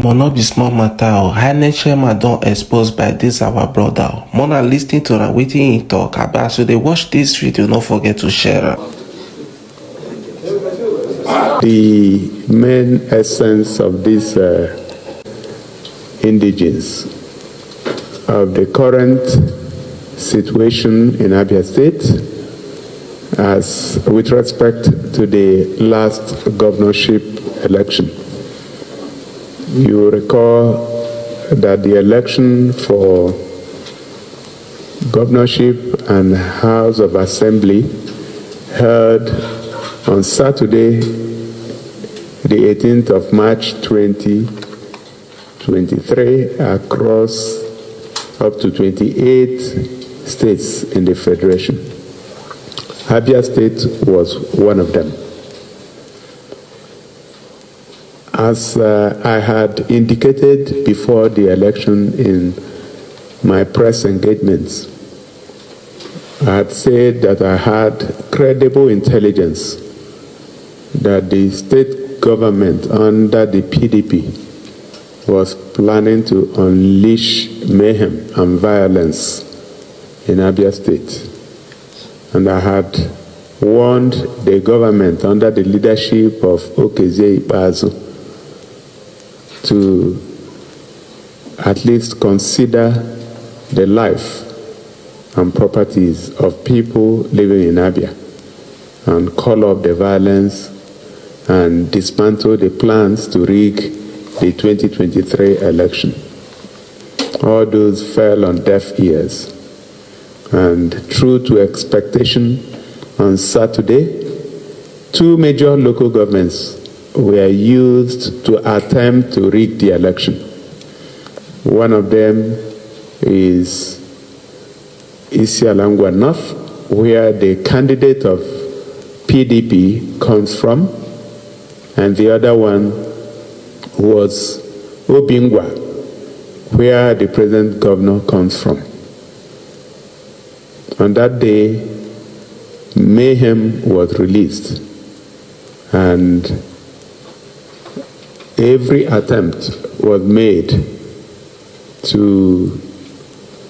Omo, no be small matter o. Highness chairman don exposed by this our brother. Mona lis ten to wetin he talk about. So they watch this video, no forget to share am. The main essence of this indigence of the current situation in Abia State as with respect to the last governorship election. You recall that the election for governorship and House of Assembly held on Saturday, the 18th of March 2023, across up to 28 states in the Federation. Abia State was one of them. As I had indicated before the election in my press engagements, I had said that I had credible intelligence that the state government under the PDP was planning to unleash mayhem and violence in Abia State. And I had warned the government under the leadership of Okezie Ikpeazu to at least consider the life and properties of people living in Abia and call off the violence and dismantle the plans to rig the 2023 election. All those fell on deaf ears. And true to expectation, on Saturday, two major local governments were used to attempt to rig the election. One of them is Isialangwa North, where the candidate of PDP comes from, and the other one was Obingwa, where the present governor comes from. On that day, mayhem was released, and every attempt was made to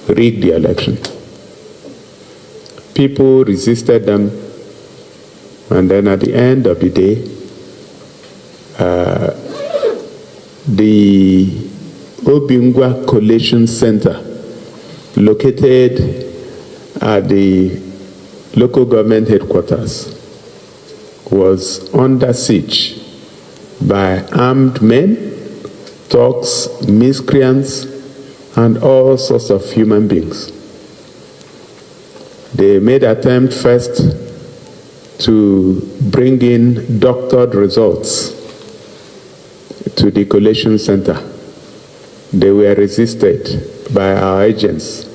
rig the election. People resisted them, and then at the end of the day, the Obingwa Collation Center, located at the local government headquarters, was under siege by armed men, thugs, miscreants, and all sorts of human beings. They made attempt first to bring in doctored results to the collation center. They were resisted by our agents.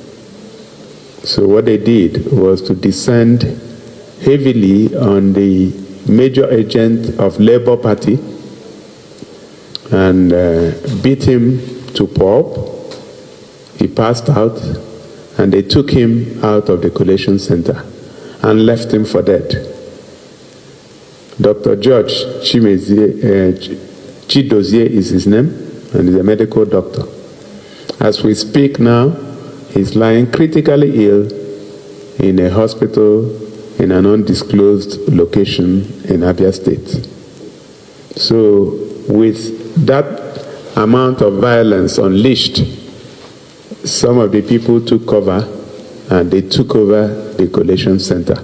So what they did was to descend heavily on the major agent of Labour Party and beat him to pulp. He passed out, and they took him out of the collation center and left him for dead. Dr. George Chidozie is his name, and he's a medical doctor. As we speak now, he's lying critically ill in a hospital in an undisclosed location in Abia State. So with that amount of violence unleashed, some of the people took cover and they took over the collation center.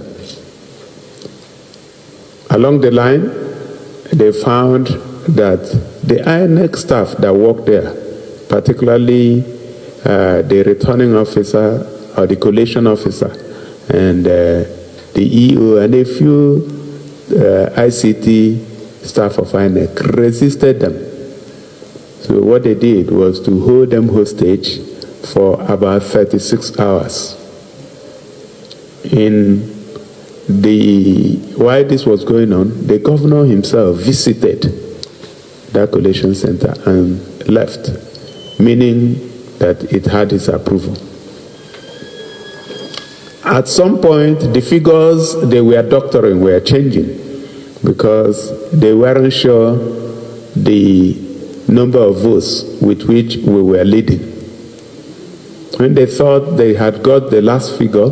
Along the line, they found that the INEC staff that worked there, particularly the returning officer or the collation officer and the EO and a few ICT staff of INEC, resisted them. So what they did was to hold them hostage for about 36 hours. While this was going on, the governor himself visited that collation center and left, meaning that it had his approval. At some point, the figures they were doctoring were changing because they weren't sure the number of votes with which we were leading. When they thought they had got the last figure,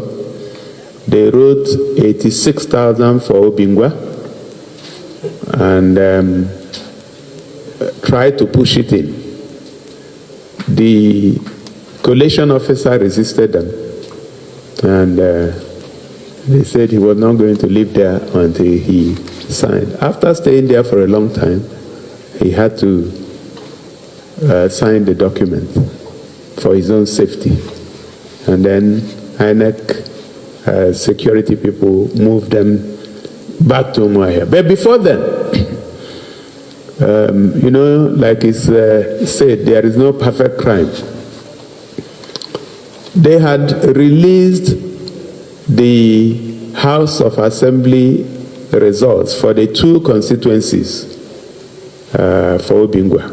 they wrote 86,000 for Obingwa and tried to push it in. The collation officer resisted them, and they said he was not going to live there until he signed. After staying there for a long time, he had to sign the document for his own safety. And then INEC security people moved them back to Umuahia. But before then, you know, like it's said, there is no perfect crime. They had released the House of Assembly results for the two constituencies for Obingwa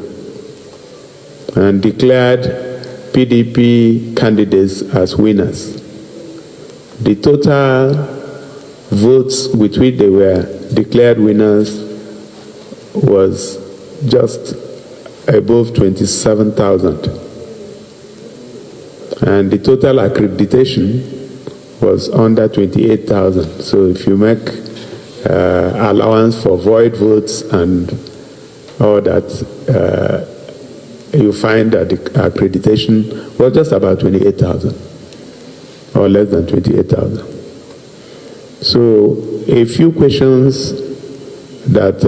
and declared PDP candidates as winners. The total votes with which they were declared winners was just above 27,000. And the total accreditation was under 28,000. So if you make allowance for void votes and all that, you find that the accreditation was just about 28,000 or less than 28,000. So a few questions that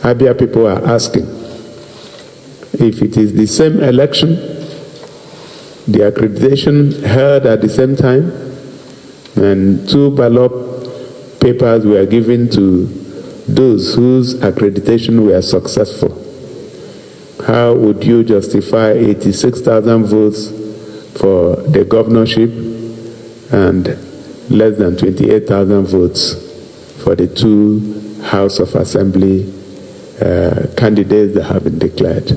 Abia people are asking. If it is the same election, the accreditation held at the same time, and two ballot papers were given to those whose accreditation were successful, how would you justify 86,000 votes for the governorship and less than 28,000 votes for the two House of Assembly candidates that have been declared?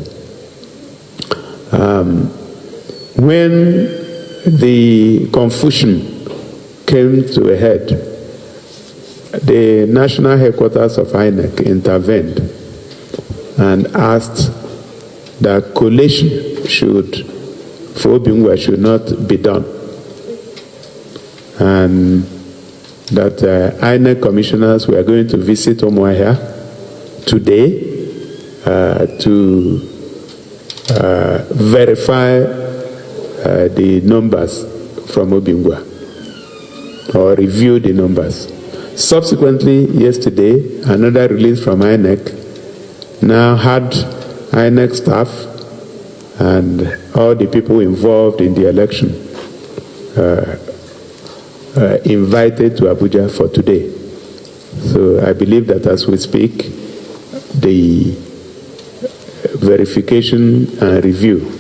When the confusion came to a head, the national headquarters of INEC intervened and asked that collation for Obingwa should not be done, and that INEC commissioners were going to visit Umuahia today to verify the numbers from Obingwa or review the numbers. Subsequently, yesterday, another release from INEC now had INEC staff and all the people involved in the election invited to Abuja for today. So I believe that as we speak, the verification and review